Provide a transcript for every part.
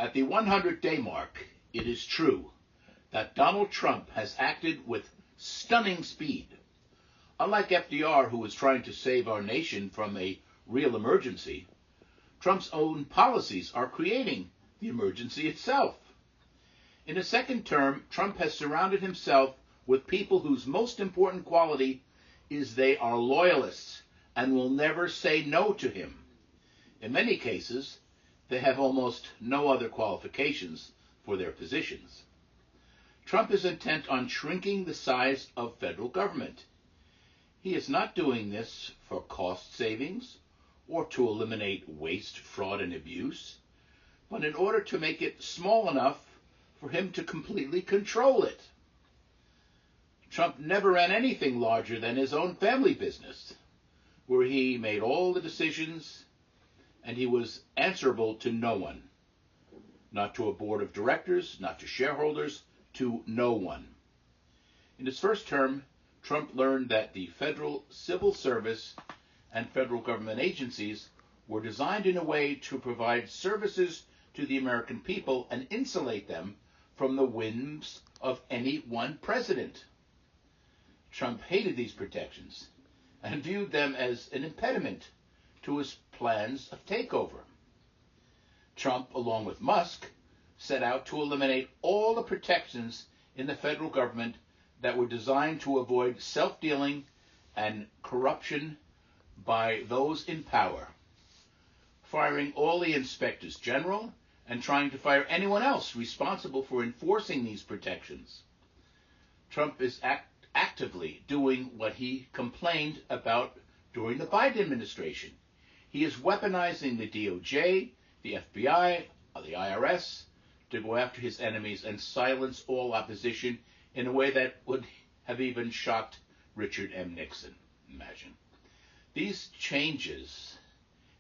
At the 100-day mark, it is true that Donald Trump has acted with stunning speed. Unlike FDR, who was trying to save our nation from a real emergency, Trump's own policies are creating the emergency itself. In his second term, Trump has surrounded himself with people whose most important quality is they are loyalists and will never say no to him. In many cases, they have almost no other qualifications for their positions. Trump is intent on shrinking the size of federal government. He is not doing this for cost savings or to eliminate waste, fraud, and abuse, but in order to make it small enough for him to completely control it. Trump never ran anything larger than his own family business, where he made all the decisions and he was answerable to no one. Not to a board of directors, not to shareholders, to no one. In his first term, Trump learned that the federal civil service and federal government agencies were designed in a way to provide services to the American people and insulate them from the whims of any one president. Trump hated these protections and viewed them as an impediment to his plans of takeover. Trump, along with Musk, set out to eliminate all the protections in the federal government that were designed to avoid self-dealing and corruption by those in power, firing all the inspectors general and trying to fire anyone else responsible for enforcing these protections. Trump is actively doing what he complained about during the Biden administration. He is weaponizing the DOJ, the FBI, the IRS to go after his enemies and silence all opposition in a way that would have even shocked Richard M. Nixon. Imagine. These changes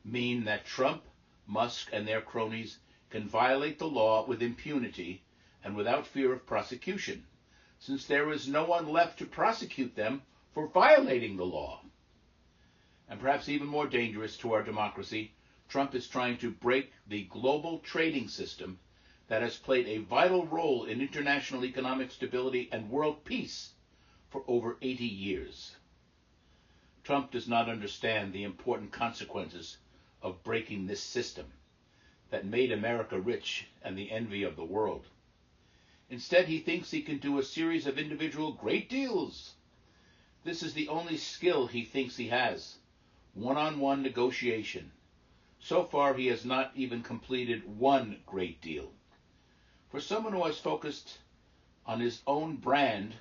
mean that Trump, Musk, and their cronies can violate the law with impunity and without fear of prosecution, since there is no one left to prosecute them for violating the law. And perhaps even more dangerous to our democracy, Trump is trying to break the global trading system that has played a vital role in international economic stability and world peace for over 80 years. Trump does not understand the important consequences of breaking this system that made America rich and the envy of the world. Instead, he thinks he can do a series of individual great deals. This is the only skill he thinks he has, one-on-one negotiation. So far, he has not even completed one great deal. For someone who has focused on his own brand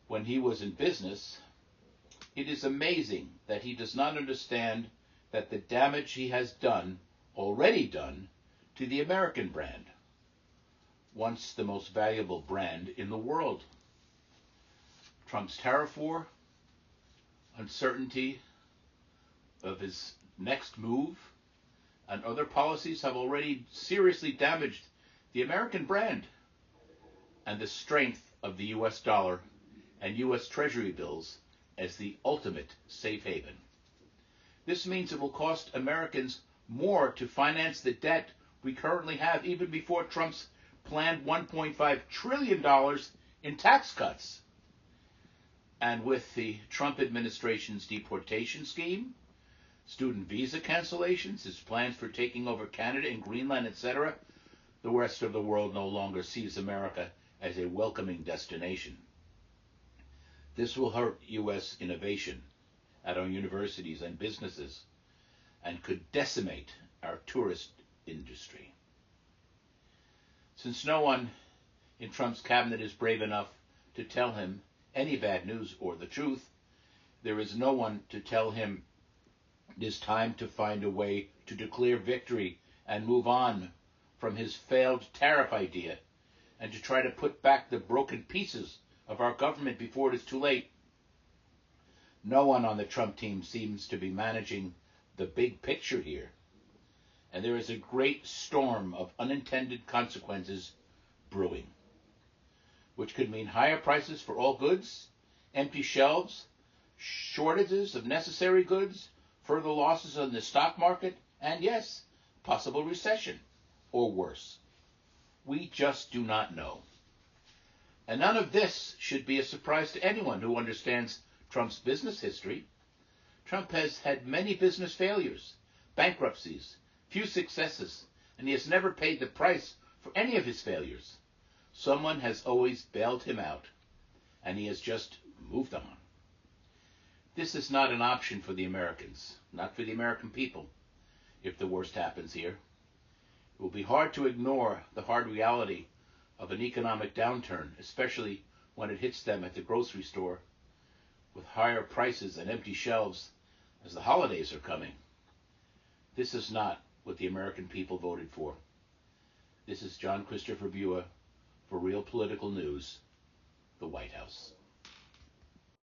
when he was in business, it is amazing that he does not understand that the damage he has already done, to the American brand, once the most valuable brand in the world. Trump's tariff war, uncertainty of his next move, and other policies have already seriously damaged the American brand and the strength of the U.S. dollar and U.S. Treasury bills as the ultimate safe haven. This means it will cost Americans more to finance the debt we currently have, even before Trump's planned $1.5 trillion in tax cuts. And with the Trump administration's deportation scheme, student visa cancellations, his plans for taking over Canada and Greenland, etc., the rest of the world no longer sees America as a welcoming destination. This will hurt U.S. innovation at our universities and businesses and could decimate our tourist industry. Since no one in Trump's cabinet is brave enough to tell him any bad news or the truth, there is no one to tell him it is time to find a way to declare victory and move on from his failed tariff idea and to try to put back the broken pieces of our government before it is too late. No one on the Trump team seems to be managing the big picture here, and there is a great storm of unintended consequences brewing, which could mean higher prices for all goods, empty shelves, shortages of necessary goods, further losses on the stock market, and yes, possible recession, or worse. We just do not know. And none of this should be a surprise to anyone who understands Trump's business history. Trump has had many business failures, bankruptcies, few successes, and he has never paid the price for any of his failures. Someone has always bailed him out, and he has just moved on. This is not an option for the Americans, not for the American people, if the worst happens here. It will be hard to ignore the hard reality of an economic downturn, especially when it hits them at the grocery store with higher prices and empty shelves as the holidays are coming. This is not what the American people voted for. This is Jon-Christopher for Real Political News, the White House.